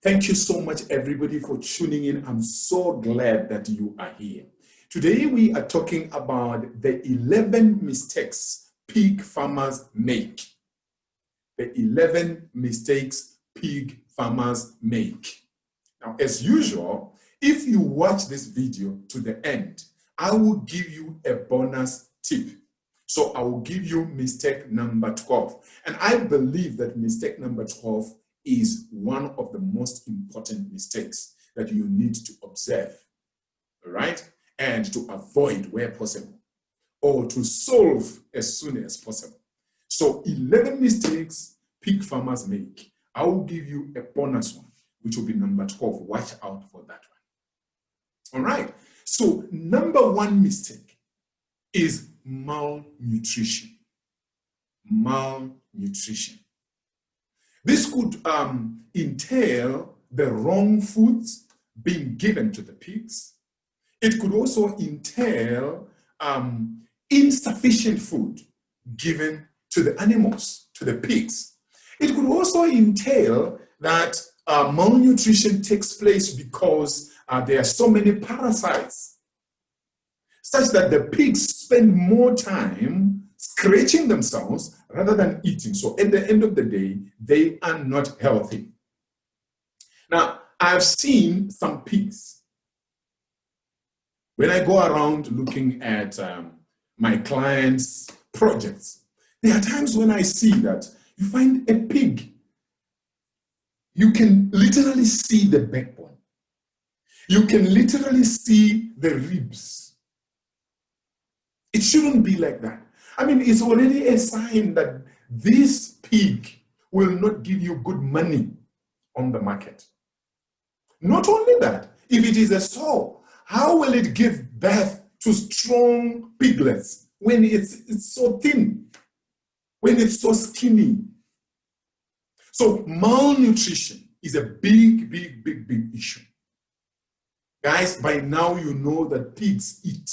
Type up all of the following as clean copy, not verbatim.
Thank you so much, everybody, for tuning in. I'm so glad that you are here. Today, we are talking about the 11 mistakes pig farmers make. The 11 mistakes pig farmers make. Now, as usual, if you watch this video to the end, I will give you a bonus tip. So I will give you mistake number 12. And I believe that mistake number 12 is one of the most important mistakes that you need to observe, all right? And to avoid where possible, or to solve as soon as possible. So 11 mistakes pig farmers make. I will give you a bonus one, which will be number 12. Watch out for that one. All right. So number one mistake is malnutrition. Malnutrition. This could entail the wrong foods being given to the pigs. It could also entail insufficient food given to the animals, to the pigs. It could also entail that malnutrition takes place because there are so many parasites, such that the pigs spend more time scratching themselves rather than eating. So at the end of the day, they are not healthy. Now, I've seen some pigs. When I go around looking at my clients' projects, there are times when I see that you find a pig, you can literally see the backbone. You can literally see the ribs. It shouldn't be like that. I mean, it's already a sign that this pig will not give you good money on the market. Not only that, if it is a sow, how will it give birth to strong piglets when it's so thin, when it's so skinny? So malnutrition is a big issue. Guys, by now you know that pigs eat.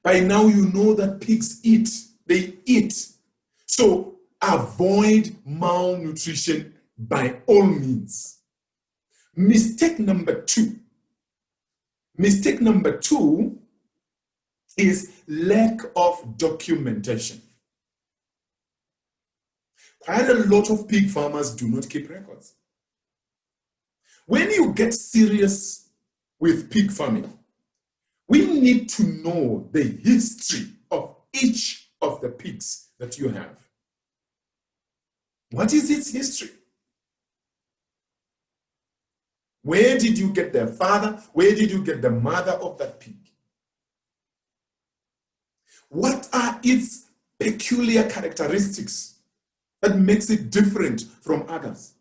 By now you know that pigs eat. They eat. So avoid malnutrition by all means. Mistake number two. Mistake number two is lack of documentation. Quite a lot of pig farmers do not keep records. When you get serious with pig farming, we need to know the history of each of the pigs that you have. What is its history? Where did you get the father? Where did you get the mother of that pig? What are its peculiar characteristics that makes it different from others?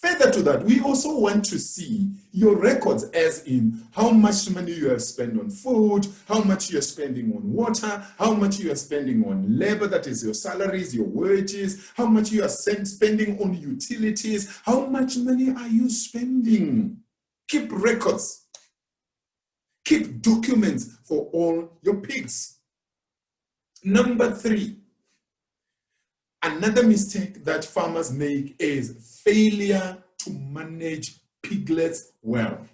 Further to that, we also want to see your records, as in how much money you have spent on food, how much you are spending on water, how much you are spending on labor, that is your salaries, your wages, how much you are spending on utilities, how much money are you spending? Keep records. Keep documents for all your pigs. Number three, another mistake that farmers make is failure to manage piglets well.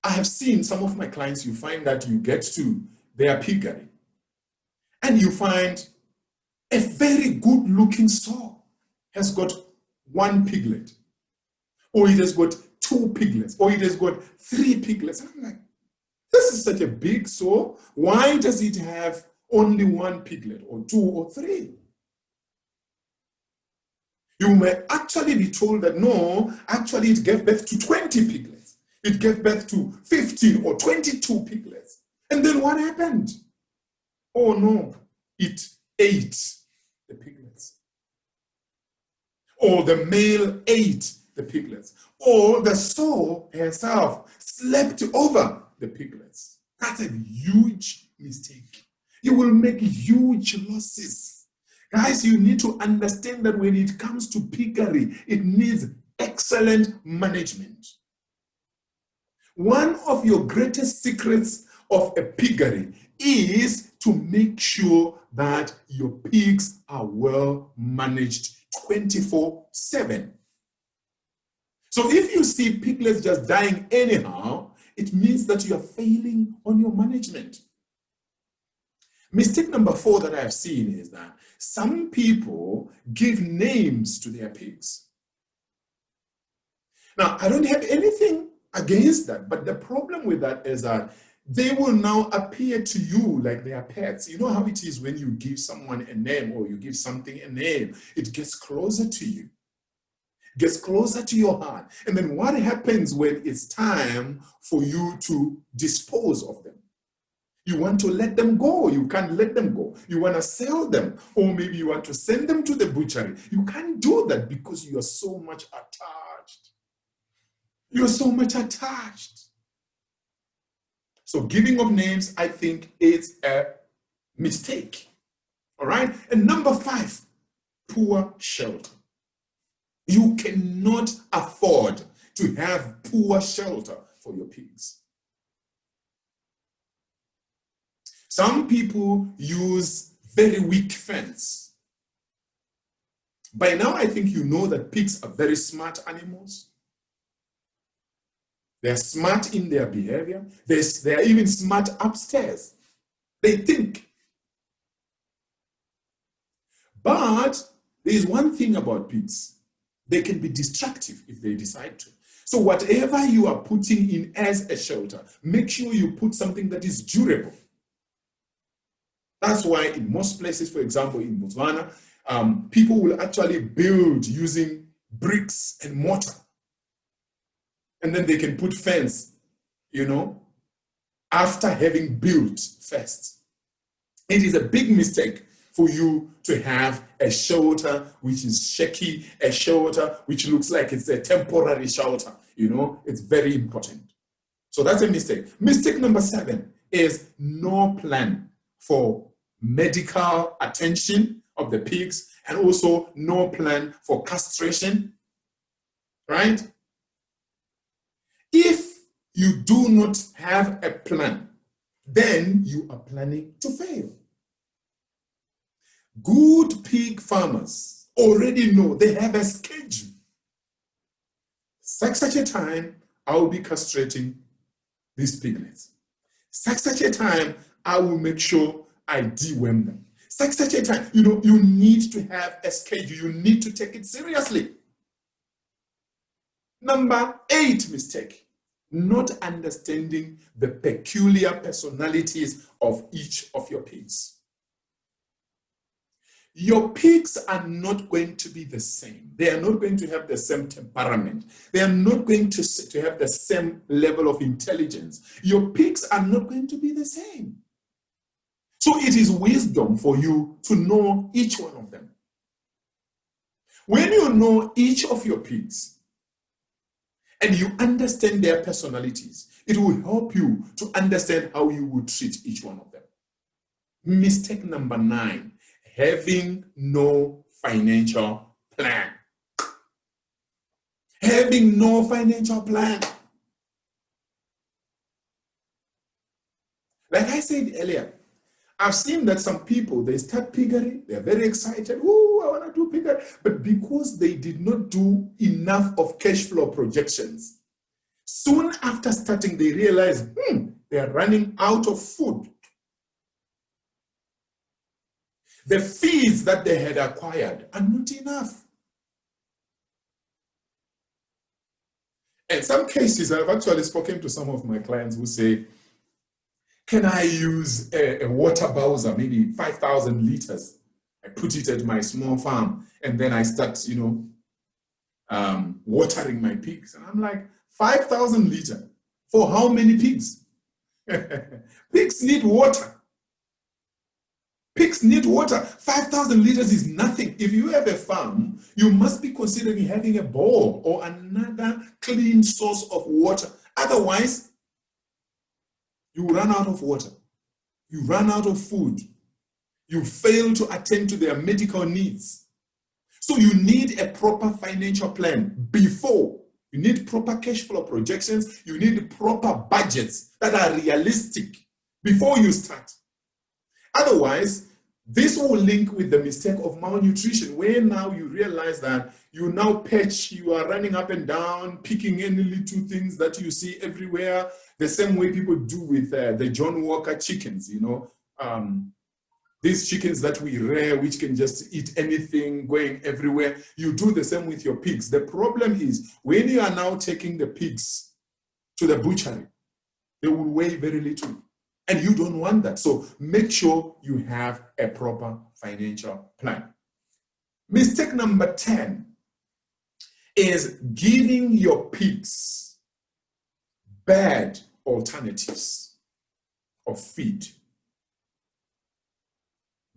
I have seen some of my clients, you find that you get to their piggery and you find a very good looking sow has got one piglet, or it has got two piglets, or it has got three piglets. I'm like, this is such a big sow. Why does it have only one piglet, or two, or three? You may actually be told that no, actually it gave birth to 20 piglets. It gave birth to 15 or 22 piglets. And then what happened? Oh no, it ate the piglets. Or the male ate the piglets. Or the sow herself slept over the piglets. That's a huge mistake. You will make huge losses. Guys, you need to understand that when it comes to piggery, it needs excellent management. One of your greatest secrets of a piggery is to make sure that your pigs are well managed 24/7. So if you see piglets just dying anyhow, it means that you are failing on your management. Mistake number 4 that I have seen is that some people give names to their pigs. Now, I don't have anything against that, but the problem with that is that they will now appear to you like they are pets. You know how it is when you give someone a name or you give something a name, it gets closer to you, gets closer to your heart. And then what happens when it's time for you to dispose of them? You want to let them go. You can't let them go. You want to sell them, or maybe you want to send them to the butchery. You can't do that because you are so much attached. You're so much attached. So giving of names, I think, is a mistake. All right? And number 5, poor shelter. You cannot afford to have poor shelter for your pigs. Some people use very weak fence. By now, I think you know that pigs are very smart animals. They're smart in their behavior. They're even smart upstairs. They think. But there is one thing about pigs. They can be destructive if they decide to. So whatever you are putting in as a shelter, make sure you put something that is durable. That's why in most places, for example, in Botswana, people will actually build using bricks and mortar. And then they can put fence, after having built first. It is a big mistake for you to have a shelter which is shaky, a shelter which looks like it's a temporary shelter. It's very important. So that's a mistake. Mistake number 7 is no plan for medical attention of the pigs, and also no plan for castration, right? If you do not have a plan, then you are planning to fail. Good pig farmers already know they have a schedule. Such a time, I will be castrating these piglets. Such a time, I will make sure I deworm them. Such a time, you need to have a schedule. You need to take it seriously. Number 8 mistake, not understanding the peculiar personalities of each of your pigs. Your pigs are not going to be the same. They are not going to have the same temperament. They are not going to have the same level of intelligence. Your pigs are not going to be the same. So it is wisdom for you to know each one of them. When you know each of your pigs and you understand their personalities, it will help you to understand how you would treat each one of them. Mistake number 9, having no financial plan. Having no financial plan. Like I said earlier, I've seen that some people, they start piggery, they're very excited, oh, I want to do piggery, but because they did not do enough of cash flow projections, soon after starting, they realize, they are running out of food. The fees that they had acquired are not enough. In some cases, I've actually spoken to some of my clients who say, can I use a water bowser, maybe 5,000 liters? I put it at my small farm, and then I start, watering my pigs. And I'm like, 5,000 liters for how many pigs? Pigs need water. Pigs need water. 5,000 liters is nothing. If you have a farm, you must be considering having a bowl or another clean source of water. Otherwise, you run out of water. You run out of food. You fail to attend to their medical needs. So you need a proper financial plan before. You need proper cash flow projections. You need proper budgets that are realistic before you start. Otherwise, this will link with the mistake of malnutrition, where now you realize that you now patch, you are running up and down, picking any little things that you see everywhere, the same way people do with the John Walker chickens, you know, these chickens that we rear, which can just eat anything, going everywhere. You do the same with your pigs. The problem is when you are now taking the pigs to the butchery, they will weigh very little. And you don't want that. So make sure you have a proper financial plan. Mistake number 10 is giving your pigs bad alternatives of feed.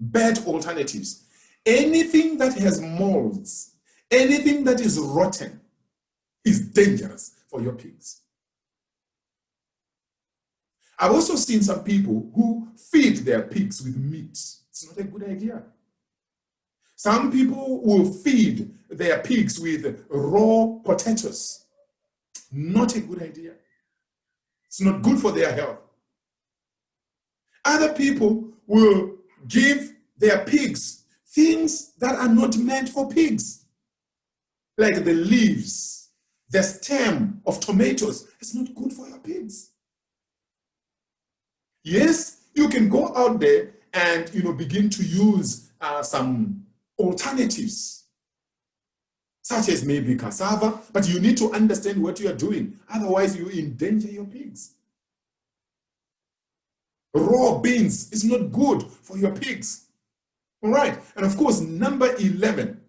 Bad alternatives. Anything that has molds, anything that is rotten is dangerous for your pigs. I've also seen some people who feed their pigs with meat. It's not a good idea. Some people will feed their pigs with raw potatoes. Not a good idea. It's not good for their health. Other people will give their pigs things that are not meant for pigs, like the leaves, the stem of tomatoes. It's not good for your pigs. Yes, you can go out there and begin to use some alternatives, such as maybe cassava, but you need to understand what you are doing. Otherwise, you endanger your pigs. Raw beans is not good for your pigs. All right. And of course, number 11,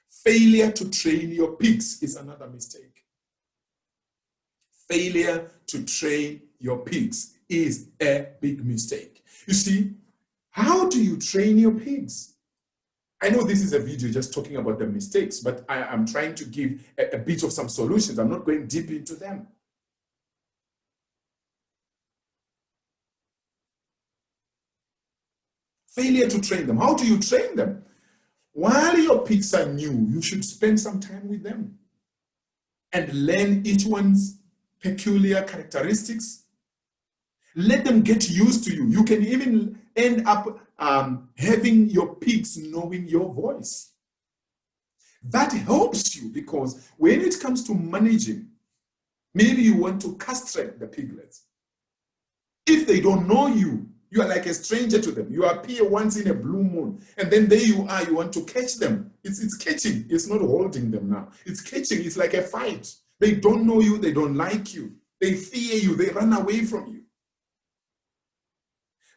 failure to train your pigs is another mistake. Failure to train your pigs is a big mistake. You see, how do you train your pigs? I know this is a video just talking about the mistakes, but I'm trying to give a bit of some solutions. I'm not going deep into them. Failure to train them. How do you train them? While your pigs are new, you should spend some time with them and learn each one's peculiar characteristics. Let them get used to you. You can even end up having your pigs knowing your voice. That helps you because when it comes to managing, maybe you want to castrate the piglets. If they don't know you, you are like a stranger to them. You appear once in a blue moon, and then there you are, you want to catch them. It's catching. It's not holding them now. It's catching. It's like a fight. They don't know you. They don't like you. They fear you. They run away from you.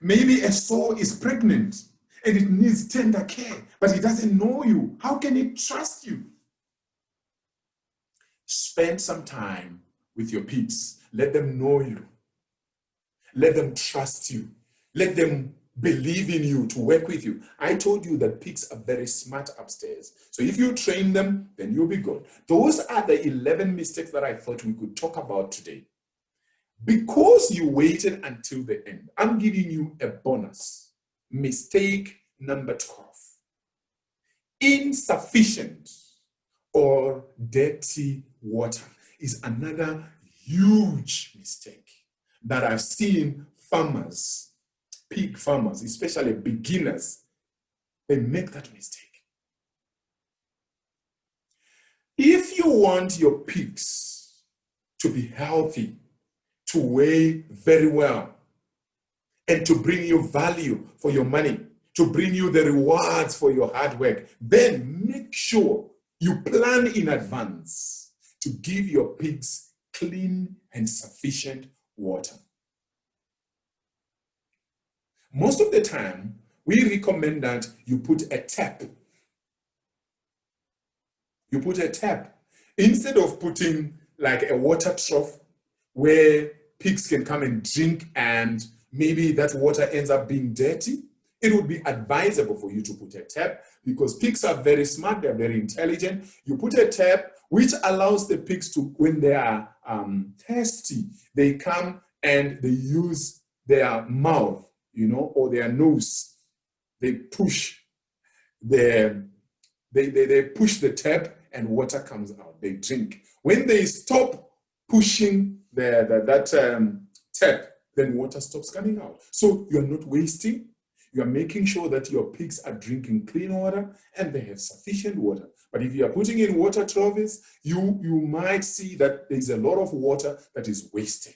Maybe a sow is pregnant and it needs tender care, but it doesn't know you. How can it trust you? Spend some time with your pigs. Let them know you. Let them trust you. Let them believe in you to work with you. I told you that pigs are very smart upstairs. So if you train them, then you'll be good. Those are the 11 mistakes that I thought we could talk about today. Because you waited until the end, I'm giving you a bonus. Mistake number 12. Insufficient or dirty water is another huge mistake that I've seen farmers, pig farmers, especially beginners, they make that mistake. If you want your pigs to be healthy, to weigh very well, and to bring you value for your money, to bring you the rewards for your hard work, then make sure you plan in advance to give your pigs clean and sufficient water. Most of the time, we recommend that you put a tap. You put a tap. Instead of putting like a water trough where pigs can come and drink and maybe that water ends up being dirty, it would be advisable for you to put a tap because pigs are very smart, they're very intelligent. You put a tap which allows the pigs to, when they are thirsty, they come and they use their mouth, or their nose. They push they push the tap and water comes out. They drink. When they stop pushing that tap, then water stops coming out. So you're not wasting. You are making sure that your pigs are drinking clean water and they have sufficient water. But if you are putting in water troughes, you might see that there's a lot of water that is wasted.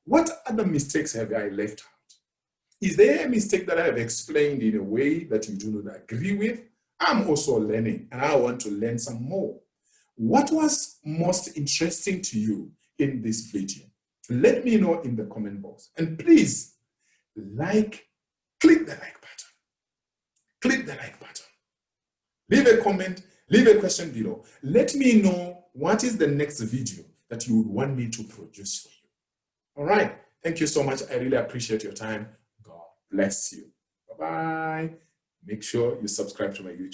What other mistakes have I left out? Is there a mistake that I have explained in a way that you do not agree with? I'm also learning and I want to learn some more. What was most interesting to you in this video? Let me know in the comment box. And please, click the like button. Click the like button. Leave a comment, leave a question below. Let me know what is the next video that you would want me to produce for you. All right. Thank you so much. I really appreciate your time. God bless you. Bye-bye. Make sure you subscribe to my YouTube.